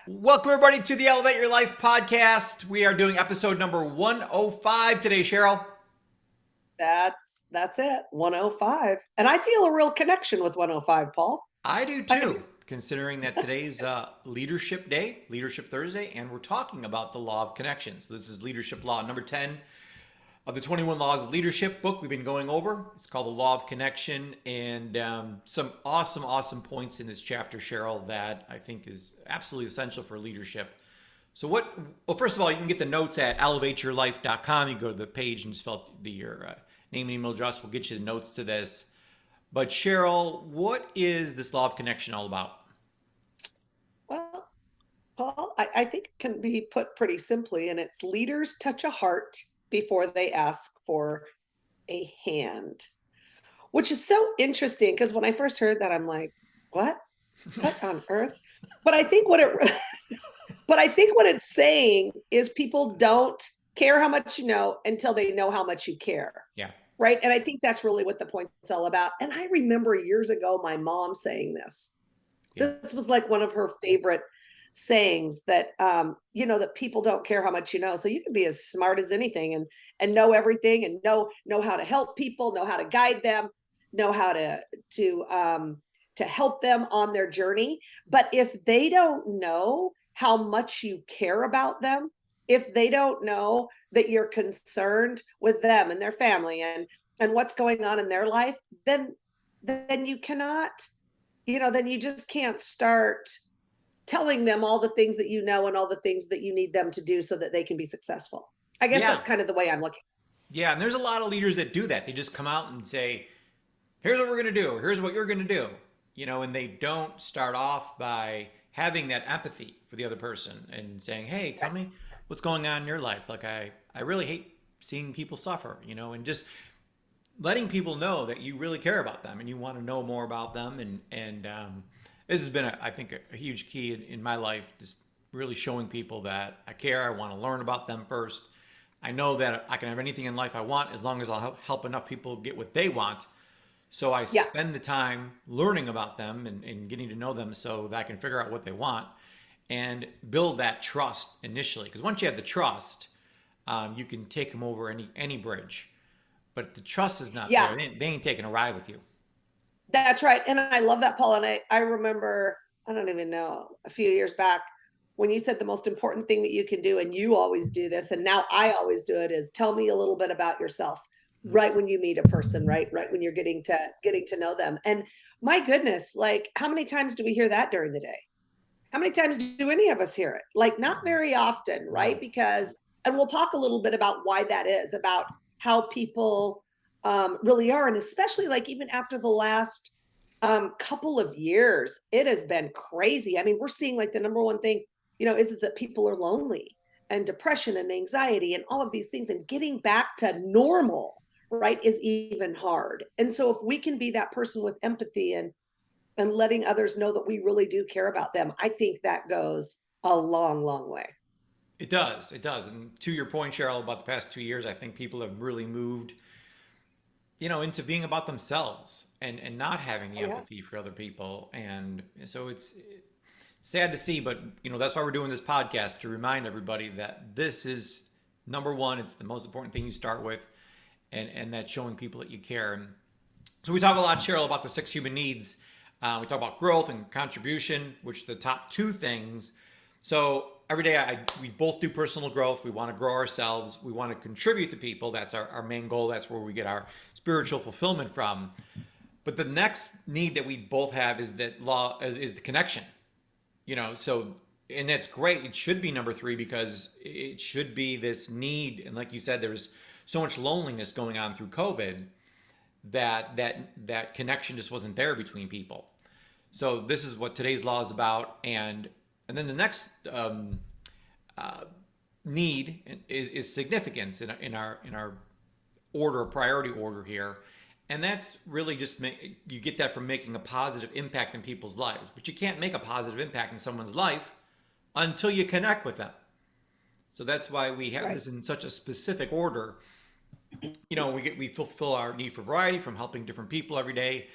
Welcome, everybody, to the Elevate Your Life podcast. We are doing episode number 105 today, Cheryl. That's it. 105. And I feel a real connection with 105, Paul. I do I, too, considering that today's Leadership Day, Leadership Thursday, and we're talking about the law of connections. So this is leadership law number 10 of the 21 Laws of Leadership book we've been going over. It's called The Law of Connection, and some awesome points in this chapter, Cheryl, that I think is absolutely essential for leadership. So well, first of all, you can get the notes at elevateyourlife.com. You go to the page and just fill out your name and email address. We'll get you the notes to this. But Cheryl, what is this law of connection all about? well, Paul, I think it can be put pretty simply, and it's leaders touch a heart before they ask for a hand, which is so interesting because when I first heard that, I'm like, what? What on earth? But I think what it but I think what it's saying is people don't care how much you know until they know how much you care. Yeah. Right. And I think that's really what the point's all about. And I remember years ago my mom saying this. Yeah. This was like one of her favorite sayings that that people don't care how much you know. So you can be as smart as anything and know everything and know how to help people, know how to guide them, know how to help them on their journey. But if they don't know how much you care about them, if they don't know that you're concerned with them and their family and what's going on in their life, then you cannot, then you just can't start telling them all the things that you know and all the things that you need them to do so that they can be successful. I guess Yeah. that's kind of the way I'm looking. Yeah. And there's a lot of leaders that do that. They just come out and say, here's what we're going to do. Here's what you're going to do. And they don't start off by having that empathy for the other person and saying, hey, tell me what's going on in your life. Like, I really hate seeing people suffer, and just letting people know that you really care about them and you want to know more about them. And this has been, I think, a huge key in my life, just really showing people that I care. I want to learn about them first. I know that I can have anything in life I want as long as I'll help enough people get what they want. So I Yeah. spend the time learning about them and getting to know them so that I can figure out what they want and build that trust initially. Because once you have the trust, you can take them over any bridge. But if the trust is not Yeah. there, they ain't taking a ride with you. That's right. And I love that, Paul. And I remember, I don't even know, a few years back when you said the most important thing that you can do, and you always do this, and now I always do it, is tell me a little bit about yourself right when you meet a person, right when you're getting to know them. And my goodness, like how many times do we hear that during the day? How many times do any of us hear it? Like not very often, right? No. Because, and we'll talk a little bit about why that is, about how people really are. And especially like even after the last couple of years, it has been crazy. I mean, we're seeing like the number one thing, is that people are lonely and depression and anxiety and all of these things. And getting back to normal, right, is even hard. And so if we can be that person with empathy and letting others know that we really do care about them, I think that goes a long, long way. It does. It does. And to your point, Cheryl, about the past 2 years, I think people have really moved, into being about themselves and not having the Oh, yeah. empathy for other people. And so it's sad to see, but that's why we're doing this podcast to remind everybody that this is number one. It's the most important thing you start with, and that's showing people that you care. And so we talk a lot, Cheryl, about the six human needs. We talk about growth and contribution, which are the top two things. So every day we both do personal growth. We want to grow ourselves. We want to contribute to people. That's our main goal. That's where we get our spiritual fulfillment from. But the next need that we both have is is the connection. So and that's great. It should be number three because it should be this need. And like you said, there's so much loneliness going on through COVID that connection just wasn't there between people. So this is what today's law is about, and then the next uh, need is significance in our priority order here, and that's really just you get that from making a positive impact in people's lives. But you can't make a positive impact in someone's life until you connect with them. So that's why we have Right. this in such a specific order. We fulfill our need for variety from helping different people every day,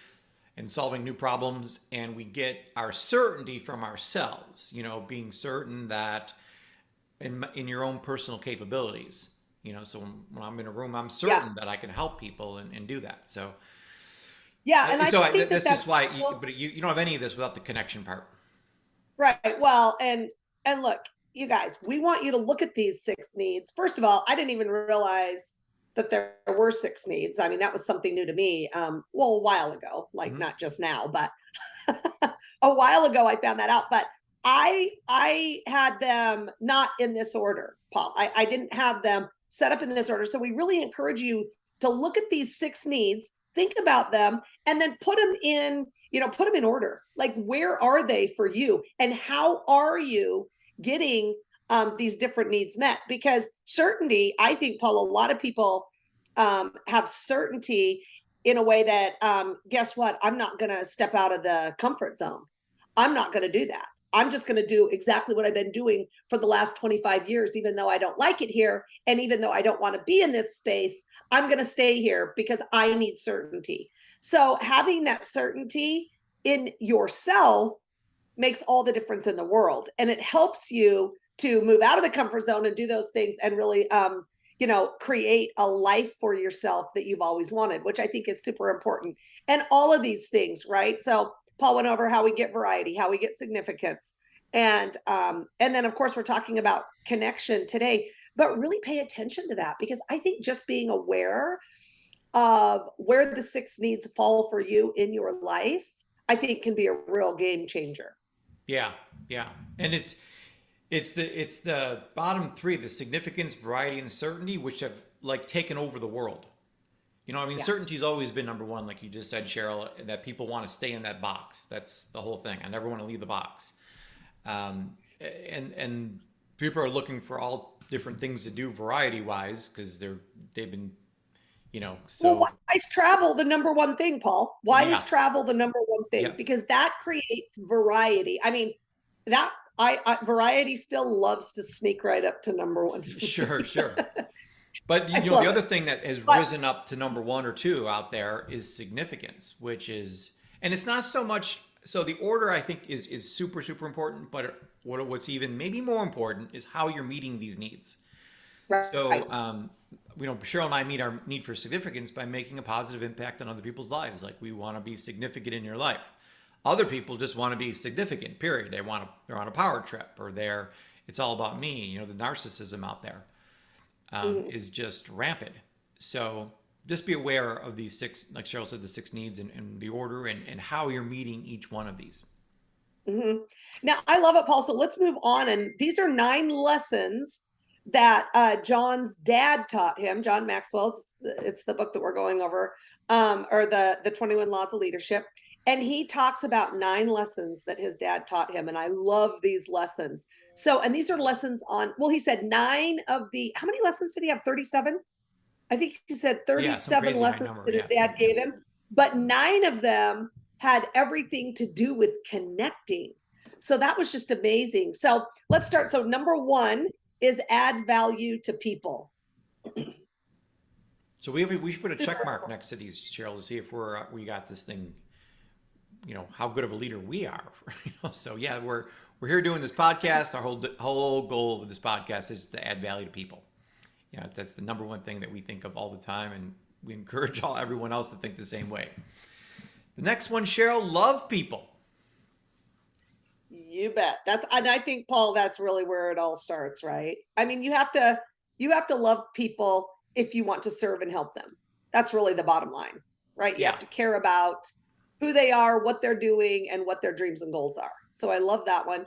and solving new problems, and we get our certainty from ourselves, being certain that in your own personal capabilities, so when I'm in a room, I'm Yeah. certain that I can help people and do that. So, Yeah. And I think that that's just that's why, so but you don't have any of this without the connection part. right. Well, and look, you guys, we want you to look at these six needs. First of all, I didn't even realize that there were six needs. I mean, that was something new to me. Well, a while ago, like Hmm. not just now, but a while ago I found that out. But I had them not in this order, Paul. I didn't have them set up in this order. So we really encourage you to look at these six needs, think about them, and then put them in, put them in order. Like, where are they for you? And how are you getting these different needs met? Because certainty, I think, Paul, a lot of people have certainty in a way that, guess what? I'm not going to step out of the comfort zone. I'm not going to do that. I'm just going to do exactly what I've been doing for the last 25 years, even though I don't like it here. And even though I don't want to be in this space, I'm going to stay here because I need certainty. So having that certainty in yourself makes all the difference in the world. And it helps you to move out of the comfort zone and do those things and really, create a life for yourself that you've always wanted, which I think is super important. And all of these things, right? So Paul went over how we get variety, how we get significance. And then of course we're talking about connection today, but really pay attention to that, because I think just being aware of where the six needs fall for you in your life, I think can be a real game changer. Yeah, yeah, and it's the bottom three: the significance, variety, and certainty, which have like taken over the world. I mean, Yeah. certainty's always been number one, like you just said, Cheryl, that people want to stay in that box. That's the whole thing. I never want to leave the box. And people are looking for all different things to do variety wise because they've been, Well, why so is travel the number one thing, Paul? Why is yeah, travel the number one thing? yeah, Because that creates variety. I mean, that variety still loves to sneak right up to number one for sure, me. sure. But I the love other it. thing that has But risen up to number one or two out there is significance, which is, and it's not so much. So the order I think is super super important, but what's even maybe more important is how you're meeting these needs. right. So Cheryl and I meet our need for significance by making a positive impact on other people's lives. Like we want to be significant in your life. Other people just want to be significant. Period. They're on a power trip or it's all about me. The narcissism out there Mhm. is just rampant. So just be aware of these six, like Cheryl said, the six needs and the order and how you're meeting each one of these. Mhm. Now, I love it, Paul. So let's move on. And these are 9 lessons that John's dad taught him, John Maxwell. It's the book that we're going over, or the 21 Laws of Leadership. And he talks about 9 lessons that his dad taught him. And I love these lessons. So, and these are lessons on, well, he said how many lessons did he have? 37? I think he said Yeah, some 37 crazy high lessons number. that his Yeah, dad yeah. gave him, but 9 of them had everything to do with connecting. So that was just amazing. So let's start. So number one is add value to people. So we should put a check Super. mark next to these, Cheryl, to see if we got this thing. How good of a leader we are. So yeah, we're here doing this podcast. Our whole goal with this podcast is to add value to people. That's the number one thing that we think of all the time, and we encourage everyone else to think the same way. The next one, Cheryl, love people. You bet. And I think, Paul, that's really where it all starts, right? I mean, you have to love people if you want to serve and help them. That's really the bottom line, right? You Yeah. have to care about who they are, what they're doing, and what their dreams and goals are. So I love that one.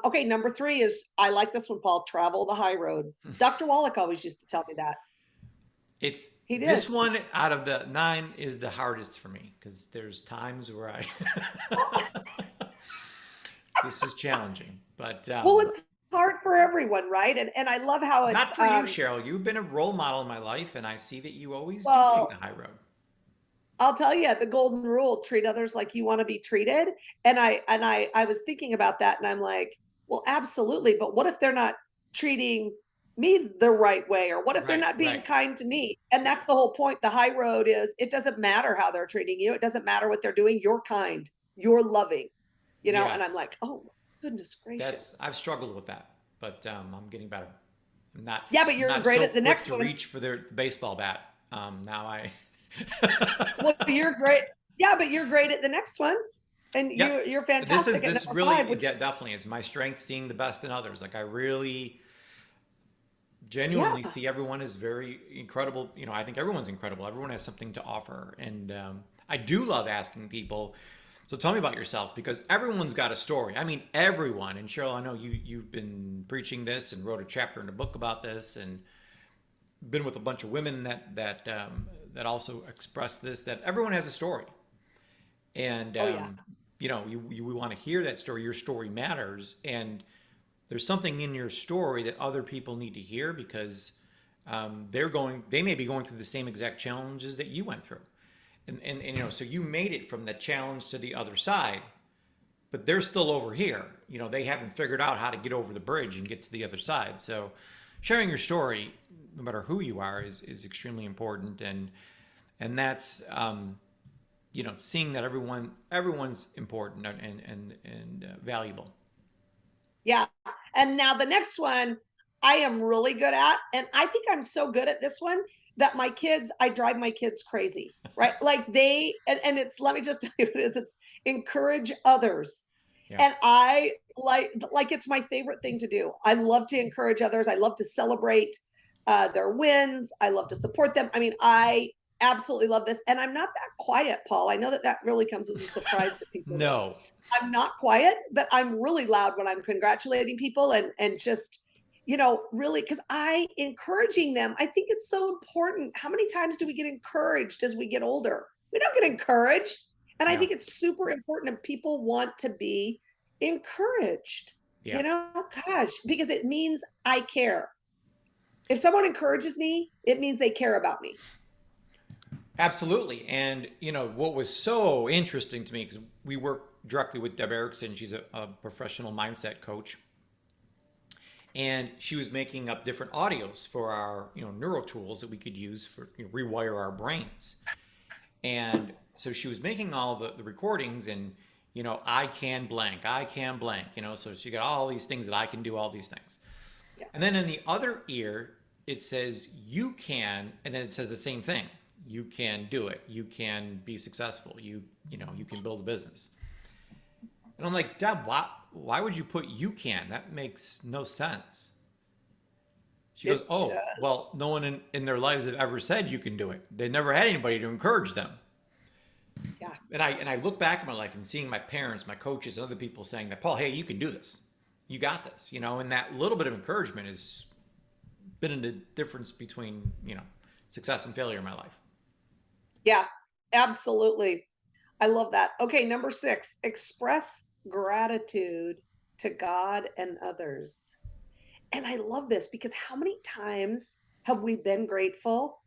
Okay, number 3 is, I like this one, Paul, travel the high road. Dr. Wallach always used to tell me that. It's He this did. one out of the 9 is the hardest for me because there's times where this is challenging, but Well, it's hard for everyone, right? And I love how it's not for you, Cheryl. You've been a role model in my life, and I see that you always do take the well, high road. I'll tell you the golden rule, treat others like you want to be treated. And I was thinking about that and I'm like, well, absolutely. But what if they're not treating me the right way? Or what if they're Right, not being right. kind to me? And that's the whole point. The high road is it doesn't matter how they're treating you. It doesn't matter what they're doing. You're kind, you're loving, Yeah, and I'm like, oh my goodness gracious. I've struggled with that, but I'm getting better. I'm not Yeah, but I'm you're not great so at the quick next to one. reach for the baseball bat. Now I. Well, you're great. Yeah, but you're great at the next one. And Yep. you're This is fantastic at this number really five, which definitely it's my strength seeing the best in others. Like I really yeah. genuinely see everyone as very incredible. I think everyone's incredible. Everyone has something to offer, and I do love asking people. So tell me about yourself because everyone's got a story. I mean, everyone. And Cheryl, I know you've been preaching this and wrote a chapter in a book about this, and been with a bunch of women that also express this. That everyone has a story, and Oh yeah. we want to hear that story. Your story matters, and there's something in your story that other people need to hear because they may be going through the same exact challenges that you went through, and so you made it from the challenge to the other side, but they're still over here. They haven't figured out how to get over the bridge and get to the other side. So sharing your story, no matter who you are, is extremely important, and that's seeing that everyone's important and valuable. Yeah. And now the next one I am really good at. And I think I'm so good at this one that I drive my kids crazy, right? Like and it's, let me just tell you what it is. It's encourage others. Yeah. And I like it's my favorite thing to do. I love to encourage others. I love to celebrate their wins. I love to support them. I mean, I absolutely love this. And I'm not that quiet, Paul. I know that that really comes as a surprise to people, but No. I'm not quiet, but I'm really loud when I'm congratulating people and just really, because I encouraging them. I think it's so important. How many times do we get encouraged as we get older? We don't get encouraged. And I Yeah. think it's super important and people want to be encouraged, Yeah. gosh, because it means I care. If someone encourages me, it means they care about me. Absolutely. And what was so interesting to me because we work directly with Deb Erickson. She's a professional mindset coach, and she was making up different audios for our neuro tools that we could use for rewire our brains. And so she was making all the recordings and I can blank, so she got all these things that I can do, all these things. Yeah. And then in the other ear it says you can, and then it says the same thing. You can do it. You can be successful. You can build a business. And I'm like, Deb, why would you put you can? That makes no sense. She goes, It oh, well, no one in their lives have ever said you can do it. They never had anybody to encourage them. yeah. And I look back at my life and seeing my parents, my coaches, and other people saying that, Paul, hey, you can do this. You got this. And that little bit of encouragement has been the difference between, success and failure in my life. Yeah, absolutely. I love that. Okay, number 6, express gratitude to God and others. And I love this because how many times have we been grateful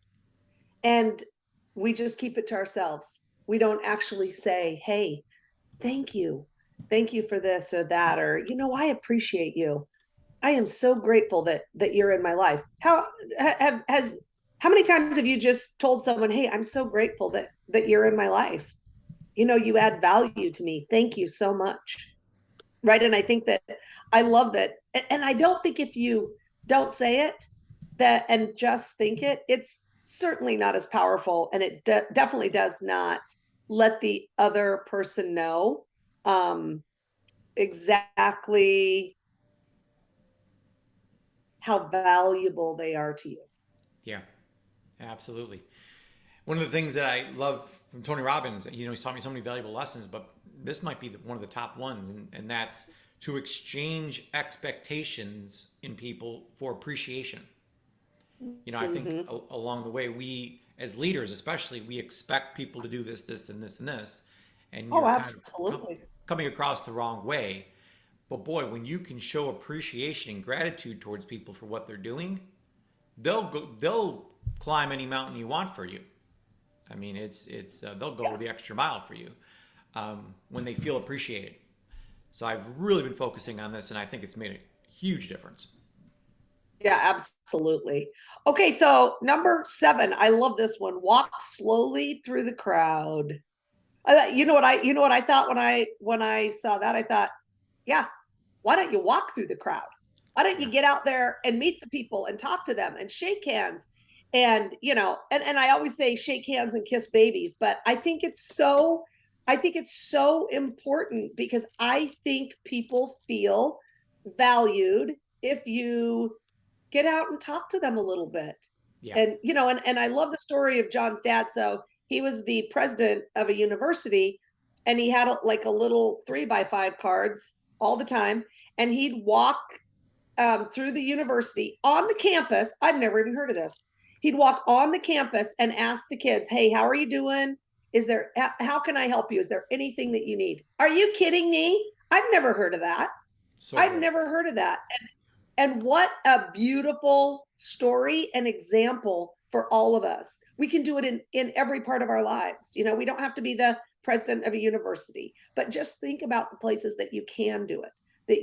and we just keep it to ourselves? We don't actually say, "Hey, thank you. Thank you for this or that," or, "I appreciate you. I am so grateful that you're in my life." How many times have you just told someone, "Hey, I'm so grateful that you're in my life. You add value to me. Thank you so much." Right? And I think that I love that. And I don't think if you don't say it that and just think it, it's certainly not as powerful, and it definitely does not let the other person know exactly how valuable they are to you. Yeah, absolutely. One of the things that I love from Tony Robbins, he's taught me so many valuable lessons, but this might be one of the top ones, and that's to exchange expectations in people for appreciation. I think Mhm. along the way, we as leaders, especially, we expect people to do this, this, and this, and this, and Oh, you're kind of absolutely. coming across the wrong way. But boy, when you can show appreciation and gratitude towards people for what they're doing, they'll climb any mountain you want for you. I mean, it's they'll go Yeah. the extra mile for you when they feel appreciated. So I've really been focusing on this, and I think it's made a huge difference. Yeah, absolutely. Okay, so number 7, I love this one. Walk slowly through the crowd. You know what I thought when I saw that? I thought, yeah, why don't you walk through the crowd? Why don't Yeah. you get out there and meet the people and talk to them and shake hands? And and I always say shake hands and kiss babies, but I think it's so important because I think people feel valued if you get out and talk to them a little bit. Yeah. And and I love the story of John's dad. So he was the president of a university, and he had like a little 3x5 cards all the time, and he'd walk through the university on the campus. I've never even heard of this. He'd walk on the campus and ask the kids, "Hey, how are you doing? Is there how can I help you? Is there anything that you need?" Are you kidding me? I've never heard of that. So I've good. never heard of that. And what a beautiful story and example for all of us. We can do it in every part of our lives. We don't have to be the president of a university, but just think about the places that you can do it. That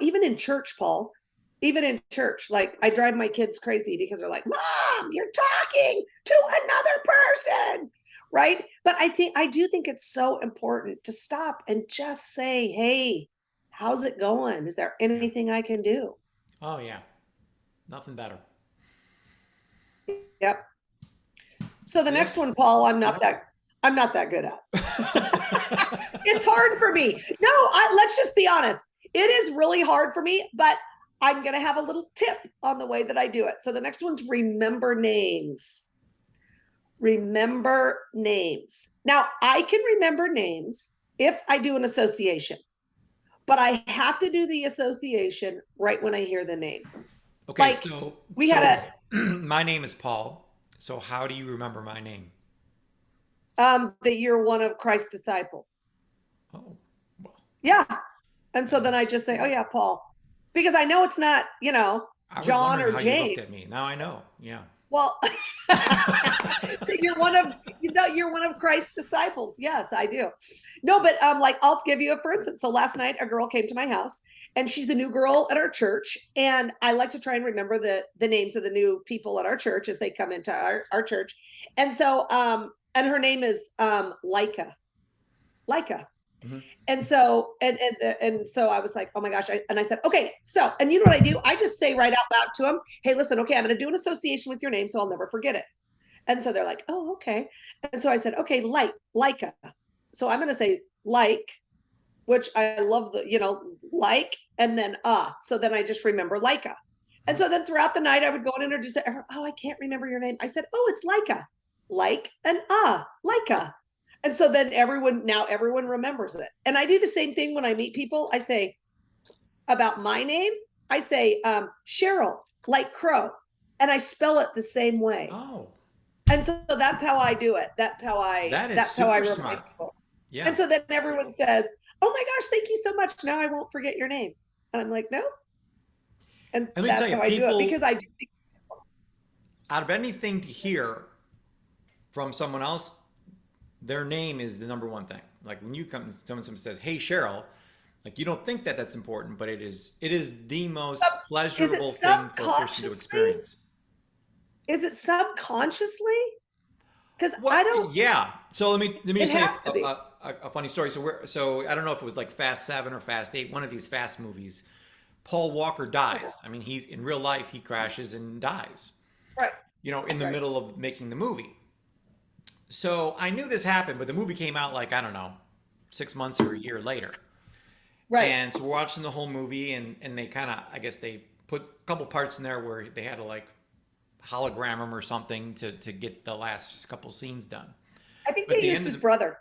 even in church, Paul, even in church, like I drive my kids crazy because they're like, "Mom, you're talking to another person." Right? But I do think it's so important to stop and just say, "Hey, how's it going? Is there Yeah. anything I can do?" Oh yeah. Nothing better. Yep. So the The next next. one, Paul, Yep. I'm not that good at. It's hard for me. No, let's just be honest. It is really hard for me, but I'm going to have a little tip on the way that I do it. So the next one's remember names. Remember names. Now, I can remember names if I do an association, but I have to do the association right when I hear the name. Okay, Like so we had my name is Paul. So how do you remember my name? that you're one of Christ's disciples. Oh, well, Yeah. And so that then I is. just say, "Oh yeah, Paul," because I know it's not, I was John wondering or how you James. looked at me. Now I know. Yeah. Well, that you're one of Christ's disciples. Yes, I do. No, but like I'll give you a for instance. So last night a girl came to my house, and she's a new girl at our church, and I like to try and remember the names of the new people at our church as they come into our church. And so and her name is Leica. Leica. Hmm. And so and so I was like, "Oh my gosh." And I said, "Okay, so," and you know what I do? I just say right out loud to them, "Hey, listen, okay, I'm going to do an association with your name so I'll never forget it." And so they're like, "Oh, okay." And so I said, "Okay, Leica." So I'm going to say like, which I love like, and then so then I just remember Leica. And so then throughout the night I would go and introduce it. "Oh, I can't remember your name." I said, "Oh, it's Leica." Like and Leica. And so then everyone remembers it. And I do the same thing when I meet people. I say about my name, I say Cheryl, like Crow, and I spell it the same way. Oh, And so that's how I do it. that is That's how I super remind smart. people. Yeah. And so then everyone says, "Oh my gosh, thank you so much. Now I won't forget your name." And I'm like, "No." And And let me tell that's you, how I do it because people, I do think, out of anything to hear from someone else, their name is the number one thing. Like when you come, someone says, "Hey, Cheryl," like you don't think that that's important, but it is. It is the most is it pleasurable thing for a person to subconsciously? experience. Is it subconsciously? Because I Well, don't, yeah. So let me it just tell you has to be. a funny story. So I don't know if it was like Fast Seven or Fast Eight, one of these fast movies. Paul Walker Oh, dies. I mean, he's in real life he crashes and dies. right, In the right, middle of making the movie. So I knew this happened, but the movie came out like I don't know, 6 months or a year later. right. And so we're watching the whole movie, and they kind of, I guess they put a couple parts in there where they had to like hologram him or something to get the last couple scenes done. I think But at they the used end of his the, brother.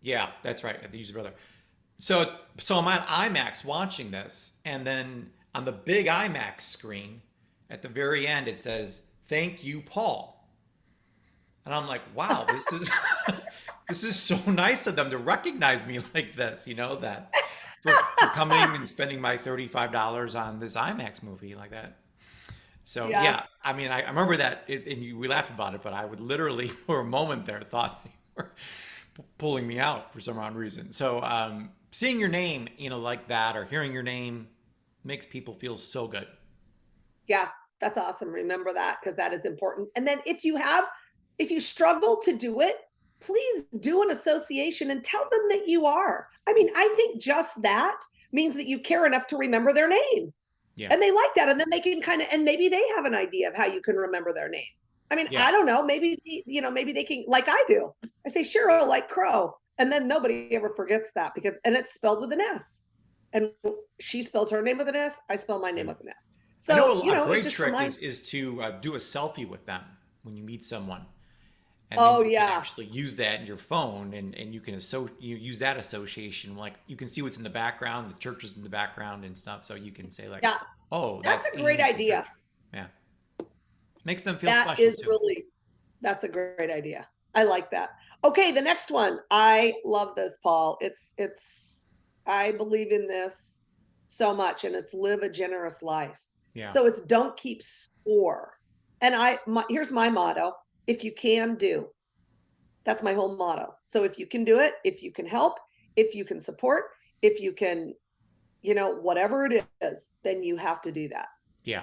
yeah, that's right, they used brother. So I'm at IMAX watching this, and then on the big IMAX screen, at the very end, it says, "Thank you, Paul." And I'm like, wow, this is this is so nice of them to recognize me like this, that for coming and spending my $35 on this IMAX movie like that. So Yeah. yeah, I mean, I remember that, we laughed about it, but I would literally, for a moment there, thought they were pulling me out for some odd reason. So seeing your name, like that, or hearing your name makes people feel so good. Yeah, That's awesome. Remember that because that is important. And then if you struggle to do it, please do an association and tell them that you are. I mean, I think just that means that you care enough to remember their name. Yeah. And they like that. And then they can kind of, and maybe they have an idea of how you can remember their name. I mean, Yeah. I don't know. Maybe, maybe they can, like I do. I say Cheryl like Crow. And then nobody ever forgets that because, and it's spelled with an S. And she spells her name with an S. I spell my name with an S. I know So, a it great just trick reminds. is to do a selfie with them when you meet someone. And then Oh, you can yeah. actually use that in your phone, and you can you use that association. Like you can see what's in the background, the church is in the background and stuff. So you can say like, Yeah. oh, That's that's a great Amy from idea. church. Yeah. Makes them feel That special is too. really, that's a great idea. I like that. Okay, the next one. I love this, Paul. I believe in this so much, and it's live a generous life. Yeah. So it's don't keep score. And here's my motto: if you can do, that's my whole motto. So if you can do it, if you can help, if you can support, if you can, whatever it is, then you have to do that. Yeah.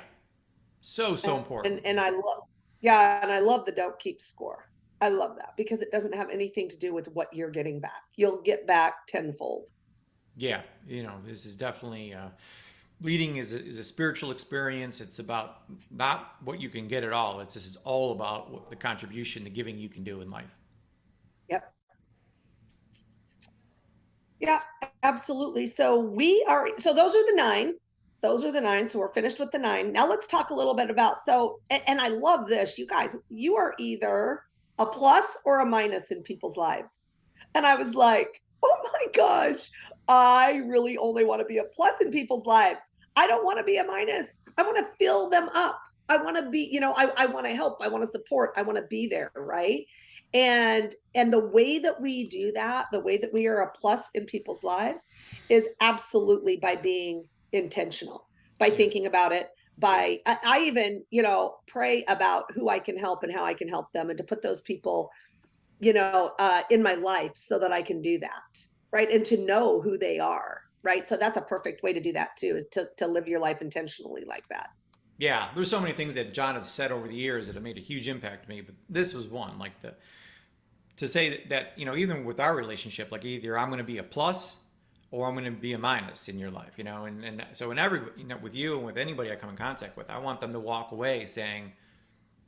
So important. And I love, yeah, and I love the don't keep score. I love that because it doesn't have anything to do with what you're getting back. You'll get back tenfold. Yeah. This is definitely leading is a spiritual experience. It's about not what you can get at all. This is all about what the contribution, the giving you can do in life. Yep. Yeah, absolutely. So those are the nine. Those are the nine. So we're finished with the nine. Now let's talk a little bit about, and I love this, you guys, you are either a plus or a minus in people's lives. And I was like, oh my gosh, I really only want to be a plus in people's lives. I don't want to be a minus. I want to fill them up. I want to be, I want to help. I want to support. I want to be there. Right. And the way that we do that, the way that we are a plus in people's lives is absolutely by being intentional, by Yeah. thinking about it, I even, pray about who I can help and how I can help them and to put those people, in my life so that I can do that. Right. And to know who they are. Right. So that's a perfect way to do that too, is to live your life intentionally like that. Yeah, there's so many things that John have said over the years that have made a huge impact to me, but this was one. Like to say that even with our relationship, like either I'm going to be a plus or I'm going to be a minus in your life, and so in every with you and with anybody I come in contact with, I want them to walk away saying,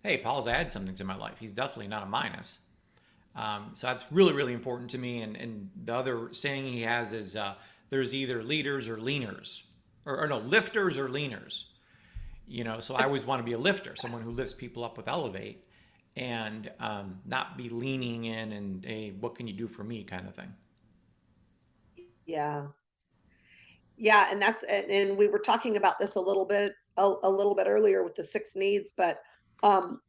hey, Paul's added something to my life. He's definitely not a minus. So that's really, really important to me. And the other saying he has is there's either leaders or leaners, or no, lifters or leaners. So I always want to be a lifter, someone who lifts people up with Elevate, and not be leaning in and, hey, what can you do for me, kind of thing. Yeah. Yeah. And we were talking about this a little bit earlier with the six needs, but um,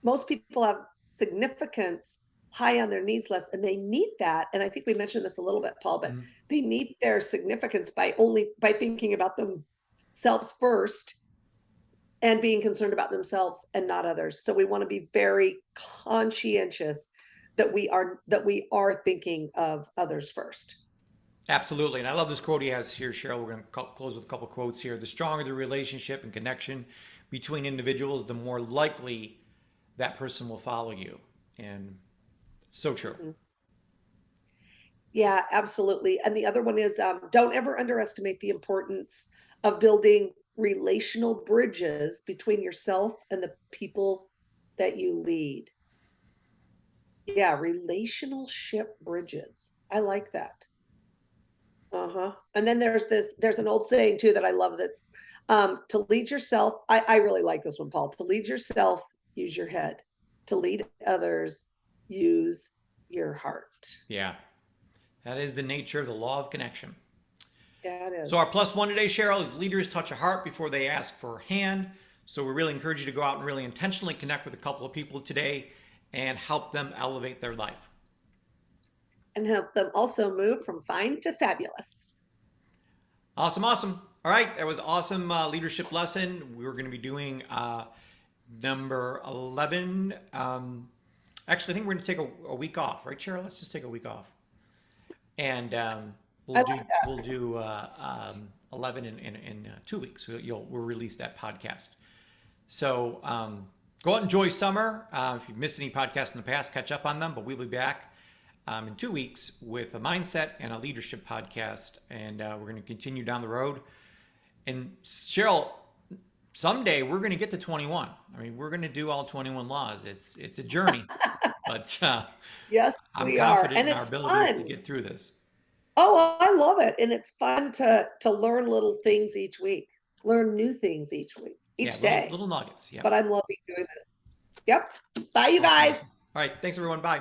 most people have significance high on their needs list and they need that. And I think we mentioned this a little bit, Paul, but Mhm. they need their significance by thinking about themselves first and being concerned about themselves and not others. So we want to be very conscientious that we are thinking of others first. Absolutely. And I love this quote he has here, Cheryl. We're going to close with a couple quotes here. The stronger the relationship and connection between individuals, the more likely that person will follow you. And it's so true. Mhm. Yeah, absolutely. And the other one is don't ever underestimate the importance of building relational bridges between yourself and the people that you lead. Yeah, relationship bridges. I like that. Uh-huh. And then there's an old saying too that I love that's to lead yourself. I really like this one, Paul. To lead yourself, use your head. To lead others, use your heart. Yeah. That is the nature of the law of connection. Yeah, it So our is. plus one today, Cheryl, is leaders touch a heart before they ask for a hand. So we really encourage you to go out and really intentionally connect with a couple of people today and help them elevate their life. And help them also move from fine to fabulous. Awesome, awesome. All right, that was awesome leadership lesson. We're going to be doing number 11. Actually, I think we're going to take a week off, right, Cheryl? Let's just take a week off, and I like that. we'll do 11 in 2 weeks. We'll release that podcast. So go out and enjoy summer. If you've missed any podcasts in the past, catch up on them. But we'll be back in 2 weeks with a mindset and a leadership podcast, and we're going to continue down the road. And Cheryl, someday we're going to get to 21. I mean, we're going to do all 21 laws. It's a journey, but Yes, I'm we are. confident And in our it's abilities to fun. get through this. Oh, I love it. And it's fun to learn little things each week, learn new things each week, Yeah, each day. little nuggets. Yeah. But I'm loving doing this. Yep. Bye, you Awesome. guys. All right. Thanks, everyone. Bye.